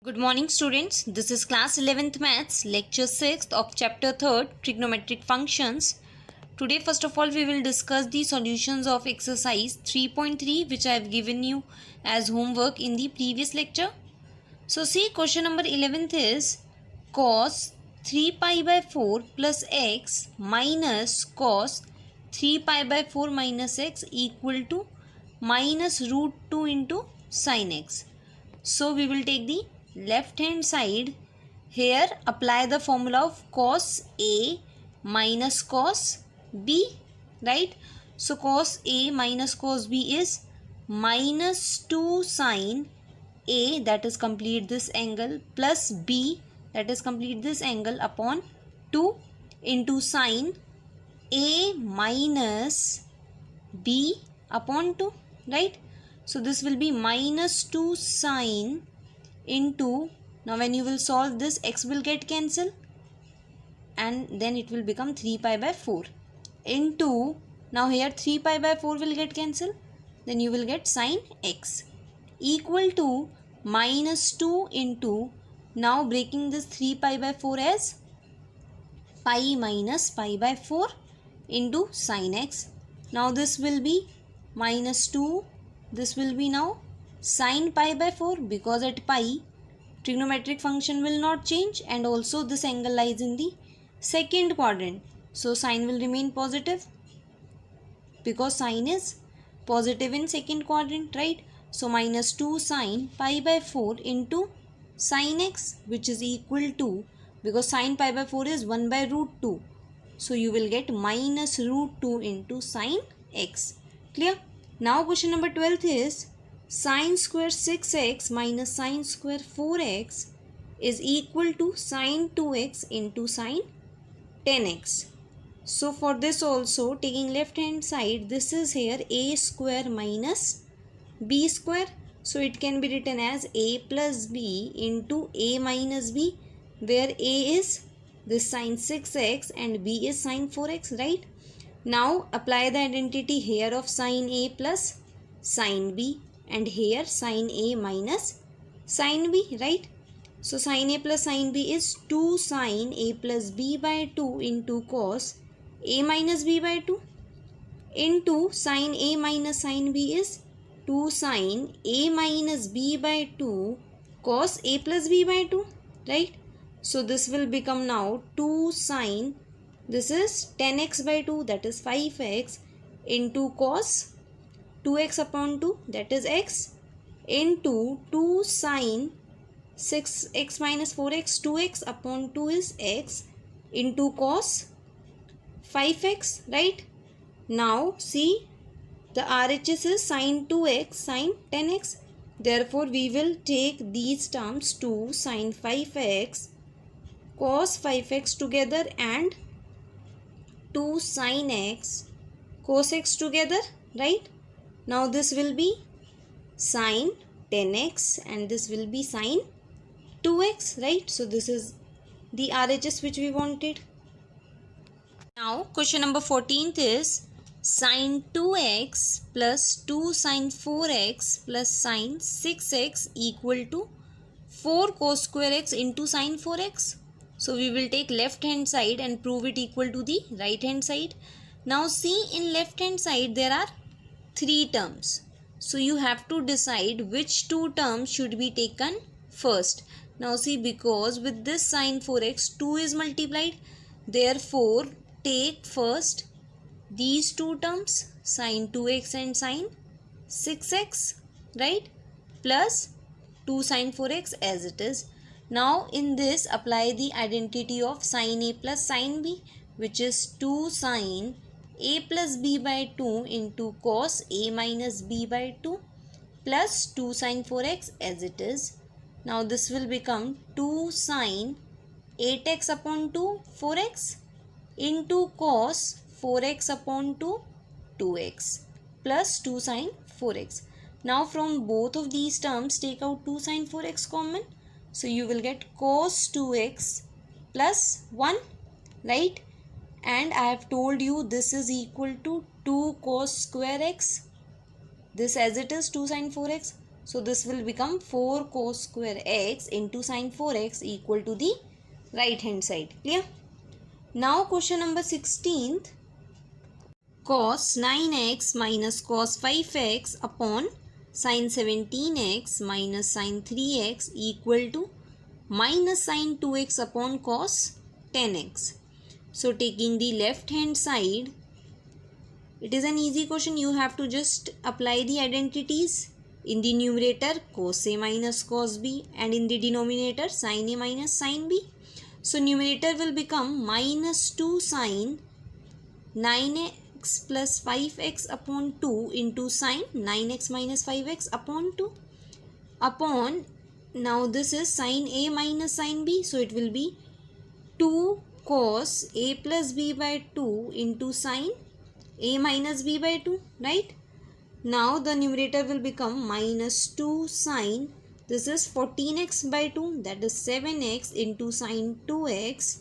Good morning students, this is class 11th maths lecture 6th of chapter 3rd trigonometric functions. Today first of all we will discuss the solutions of exercise 3.3 which I have given you as homework in the previous lecture. So see, question number 11th is cos 3 pi by 4 plus x minus cos 3 pi by 4 minus x equal to minus root 2 into sin x. So we will take the left hand side. Here apply the formula of cos A minus cos B, right? So cos A minus cos B is minus 2 sin A, that is complete this angle, plus B, that is complete this angle, upon 2 into sin A minus B upon 2, right? So this will be minus 2 sin into, now when you will solve this, x will get cancelled and then it will become 3 pi by 4 into, now here 3 pi by 4 will get cancelled, then you will get sin x equal to minus 2 into, now breaking this 3 pi by 4 as pi minus pi by 4 into sin x. Now this will be minus 2, this will be now sin pi by 4, because at pi trigonometric function will not change and also this angle lies in the second quadrant. So sin will remain positive because sin is positive in second quadrant, right? So minus 2 sin pi by 4 into sin x, which is equal to, because sin pi by 4 is 1 by root 2. So you will get minus root 2 into sin x. Clear? Now question number 12 is sin square 6x minus sin square 4x is equal to sin 2x into sin 10x. So for this also, taking left hand side, this is here a square minus b square. So it can be written as a plus b into a minus b, where a is this sin 6x and b is sin 4x, right? Now apply the identity here of sin a plus sin b, and here sin a minus sin b, right? So sin a plus sin b is 2 sin a plus b by 2 into cos a minus b by 2 into sin a minus sin b is 2 sin a minus b by 2 cos a plus b by 2, right? So this will become now 2 sin, this is 10x by 2, that is 5x, into cos 2x upon 2, that is x, into 2 sin 6x minus 4x, 2x upon 2 is x, into cos 5x, right? Now see, the RHS is sin 2x sin 10x. Therefore we will take these terms 2 sin 5x cos 5x together and 2 sin x cos x together, right? Now this will be sin 10x and this will be sin 2x, right? So this is the RHS which we wanted. Now question number 14th is sin 2x plus 2 sin 4x plus sin 6x equal to 4 cos square x into sin 4x. So we will take left hand side and prove it equal to the right hand side. Now see, in left hand side there are 3 terms. So you have to decide which 2 terms should be taken first. Now see, because with this sin 4x 2 is multiplied, therefore take first these 2 terms, sin 2x and sin 6x, right? Plus 2 sin 4x as it is. Now in this apply the identity of sin a plus sin b, which is 2 sin a plus b by 2 into cos a minus b by 2 plus 2 sin 4x as it is. Now this will become 2 sin 8x upon 2 4x into cos 4x upon 2 2x plus 2 sin 4x. Now from both of these terms take out 2 sin 4x common. So you will get cos 2x plus 1, right? And I have told you this is equal to 2 cos square x. This as it is 2 sin 4x. So this will become 4 cos square x into sin 4x equal to the right hand side. Clear? Now question number 16th. Cos 9x minus cos 5x upon sin 17x minus sin 3x equal to minus sin 2x upon cos 10x. So taking the left hand side, it is an easy question. You have to just apply the identities. In the numerator, cos A minus cos B, and in the denominator, sin A minus sin B. So numerator will become minus 2 sin 9x plus 5x upon 2 into sin 9x minus 5x upon 2 upon, now this is sin A minus sin B, so it will be 2 cos A plus B by 2 into sin A minus B by 2, right? Now the numerator will become minus 2 sin, this is 14x by 2, that is 7x into sin 2x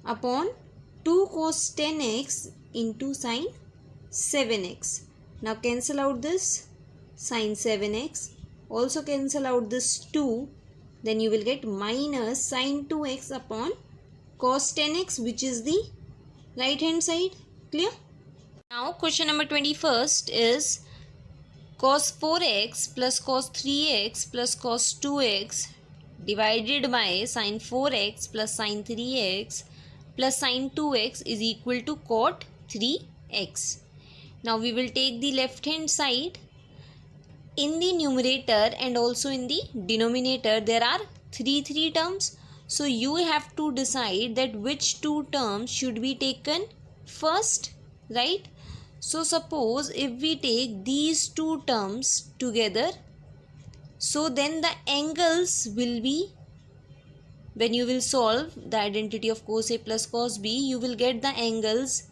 upon 2 cos 10x into sin 7x. Now cancel out this sin 7x, also cancel out this 2, then you will get minus sin 2x upon cos 10x, which is the right hand side. Clear? Now question number 21st is cos 4x plus cos 3x plus cos 2x divided by sin 4x plus sin 3x plus sin 2x is equal to cot 3x. Now we will take the left hand side. In the numerator and also in the denominator there are three terms. So you have to decide that which two terms should be taken first, right? So suppose if we take these two terms together, so then the angles will be, when you will solve the identity of cos A plus cos B, you will get the angles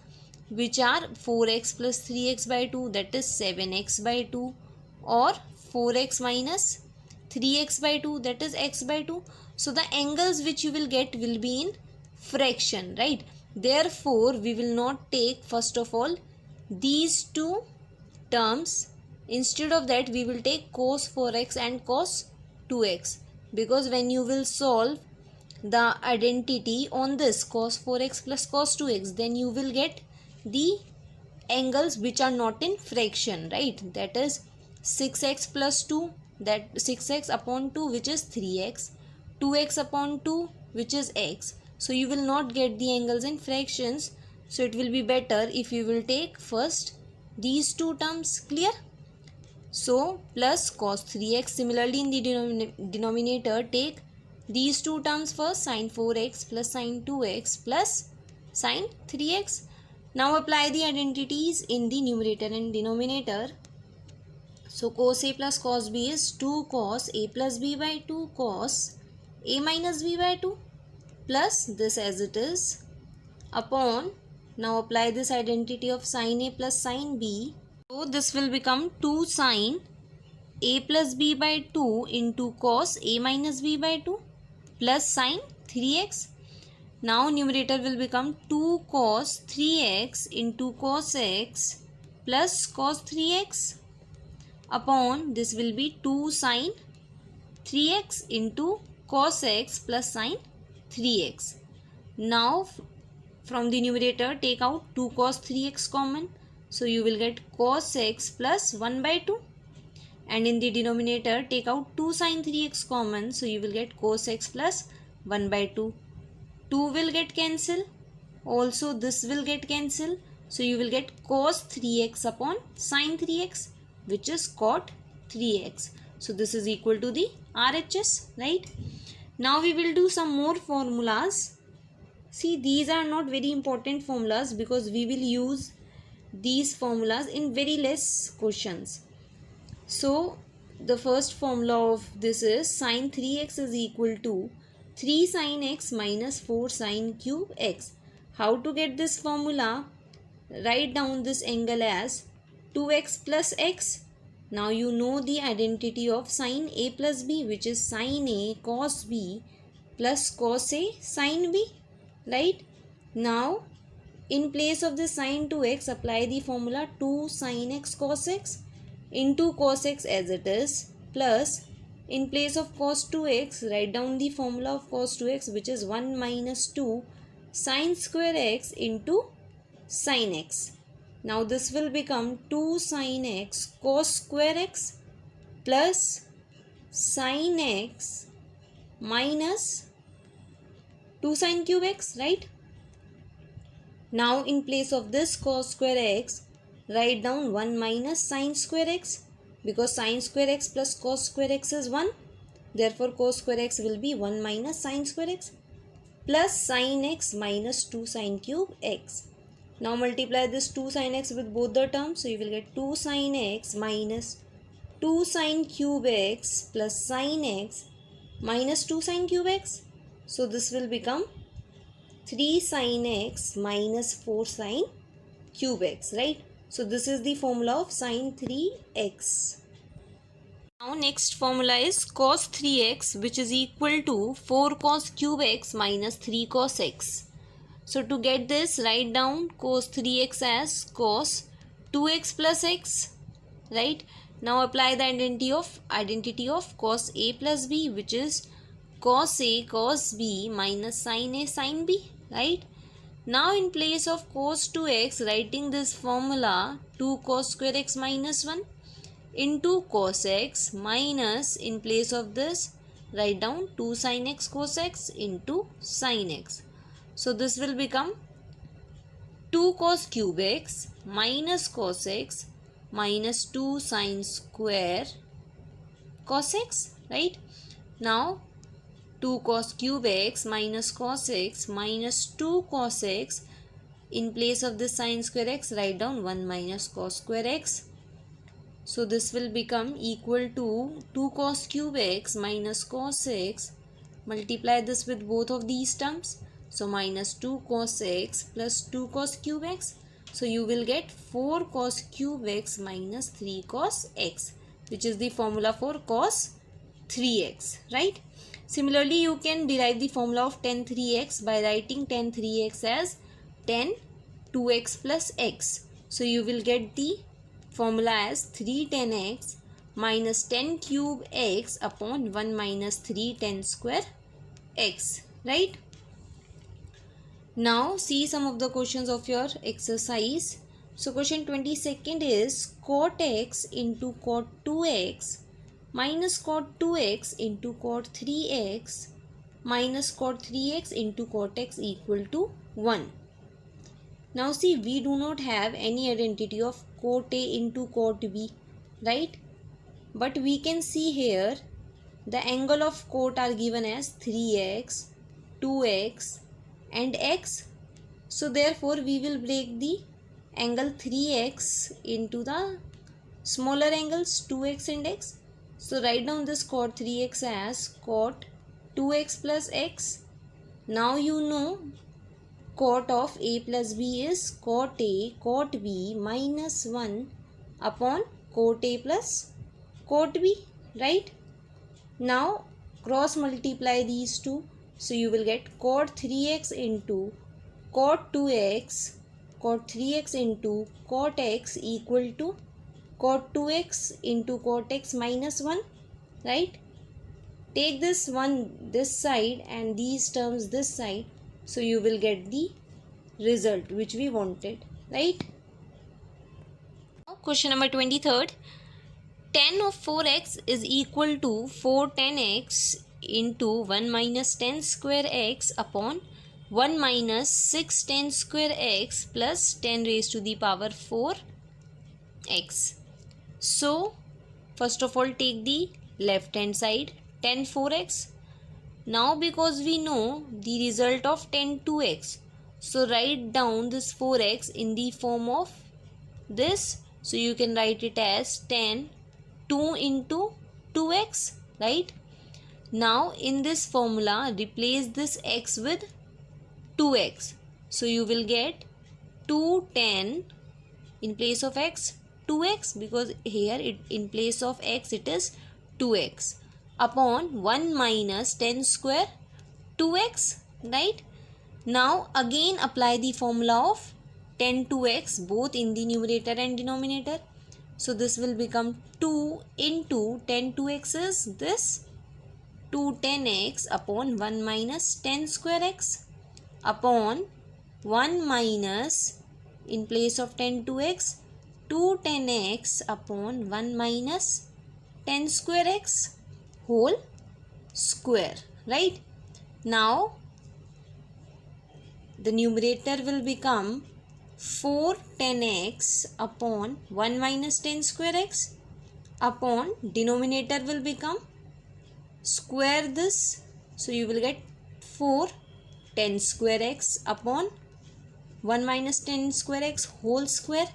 which are 4x plus 3x by 2, that is 7x by 2, or 4x minus 3x by 2, that is x by 2. So the angles which you will get will be in fraction, right? Therefore we will not take first of all these two terms. Instead of that we will take cos 4x and cos 2x, because when you will solve the identity on this cos 4x plus cos 2x, then you will get the angles which are not in fraction, right? That is 6x plus 2, that 6x upon 2 which is 3x, 2x upon 2 which is x. So you will not get the angles in fractions. So it will be better if you will take first these two terms. Clear? So plus cos 3x. Similarly in the denominator take these two terms first, sin 4x plus sin 2x plus sin 3x. Now apply the identities in the numerator and denominator. So cos A plus cos B is 2 cos A plus B by 2 cos A minus B by 2 plus this as it is upon, now apply this identity of sin A plus sin B. So this will become 2 sin A plus B by 2 into cos A minus B by 2 plus sin 3x. Now numerator will become 2 cos 3x into cos x plus cos 3x upon, this will be 2 sin 3x into cos x plus sin 3x. Now from the numerator take out 2 cos 3x common. So you will get cos x plus 1 by 2. And in the denominator take out 2 sin 3x common. So you will get cos x plus 1 by 2. 2 will get cancelled. Also this will get cancelled. So you will get cos 3x upon sin 3x, which is cot 3x. So this is equal to the RHS, right? Now we will do some more formulas. See, these are not very important formulas because we will use these formulas in very less questions. So the first formula of this is sin 3x is equal to 3 sin x minus 4 sin cube x. How to get this formula? Write down this angle as 2x plus x. Now you know the identity of sin A plus B, which is sin A cos B plus cos A sin B, right? Now in place of the sin 2x, apply the formula 2 sin x cos x into cos x as it is plus in place of cos 2x write down the formula of cos 2x, which is 1 minus 2 sin square x into sin x. Now this will become 2 sin x cos square x plus sin x minus 2 sin cube x, right? Now in place of this cos square x, write down 1 minus sin square x, because sin square x plus cos square x is 1. Therefore cos square x will be 1 minus sin square x plus sin x minus 2 sin cube x. Now multiply this 2 sin x with both the terms. So you will get 2 sin x minus 2 sin cube x plus sin x minus 2 sin cube x. So this will become 3 sin x minus 4 sin cube x, right? So this is the formula of sin 3x. Now next formula is cos 3x, which is equal to 4 cos cube x minus 3 cos x. So to get this, write down cos 3x as cos 2x plus x, right? Now apply the identity of cos a plus b, which is cos a cos b minus sin a sin b, right? Now in place of cos 2x, writing this formula 2 cos square x minus 1 into cos x minus, in place of this write down 2 sin x cos x into sin x. So this will become 2 cos cube x minus cos x minus 2 sin square cos x, right? Now 2 cos cube x minus cos x minus 2 cos x, in place of this sin square x write down 1 minus cos square x. So this will become equal to 2 cos cube x minus cos x, multiply this with both of these terms. So minus 2 cos x plus 2 cos cube x. So you will get 4 cos cube x minus 3 cos x, which is the formula for cos 3x, right? Similarly, you can derive the formula of tan 3x by writing tan 3x as tan 2x plus x. So you will get the formula as 3 tan x minus tan cube x upon 1 minus 3 tan square x, right? Now see some of the questions of your exercise. So question 22nd is cot x into cot 2x minus cot 2x into cot 3x minus cot 3x into cot x equal to 1. Now see, we do not have any identity of cot A into cot B, right? But we can see here the angle of cot are given as 3x, 2x and x. So therefore we will break the angle 3x into the smaller angles 2x and x. So write down this cot 3x as cot 2x plus x. Now you know cot of a plus b is cot a cot b minus 1 upon cot a plus cot b, right? Now cross multiply these two. So you will get cot 3x into cot 2x, cot 3x into cot x equal to cot 2x into cot x minus 1, right? Take this one this side and these terms this side. So you will get the result which we wanted, right? Now question number 23rd. Tan of 4x is equal to 4 tan x into 1 minus tan square x upon 1 minus 6 tan square x plus 10 raised to the power 4 x. So first of all take the left hand side, tan 4x. Now because we know the result of tan 2x, so write down this 4x in the form of this. So you can write it as tan 2 into 2x, right? Now in this formula replace this x with 2x. So you will get 2 tan in place of x 2x, because here in place of x it is 2x upon 1 minus tan square 2x, right? Now again apply the formula of tan 2x both in the numerator and denominator. So this will become 2 into 10 2x is this 2 10x upon 1 minus 10 square x upon 1 minus, in place of 10 2x, 2 10x upon 1 minus 10 square x whole square, right? Now the numerator will become 4 10x upon 1 minus 10 square x upon denominator will become square this. So you will get 4 10 square x upon 1 minus 10 square x whole square,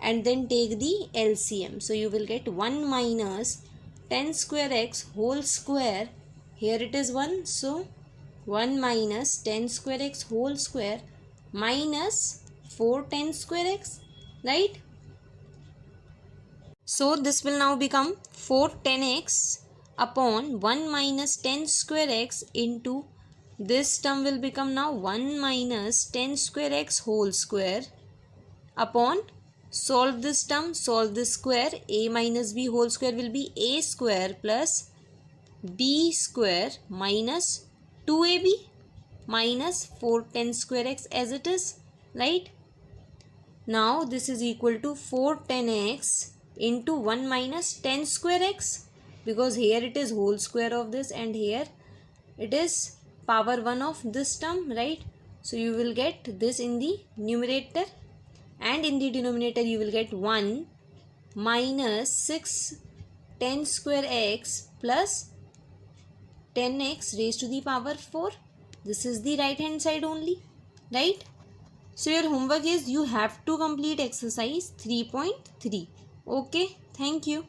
and then take the LCM. So you will get 1 minus 10 square x whole square. Here it is 1. So 1 minus 10 square x whole square minus 4 10 square x, right? So this will now become 4 10x upon 1 minus 10 square x into this term will become now 1 minus 10 square x whole square upon, solve this term, solve this square, a minus b whole square will be a square plus b square minus 2ab minus 4 10 square x as it is, right? Now this is equal to 4 10x into 1 minus 10 square x, because here it is whole square of this and here it is power 1 of this term, right? So you will get this in the numerator, and in the denominator you will get 1 minus 6 10 square x plus 10x raised to the power 4. This is the right hand side only, right? So your homework is you have to complete exercise 3.3. Okay, thank you.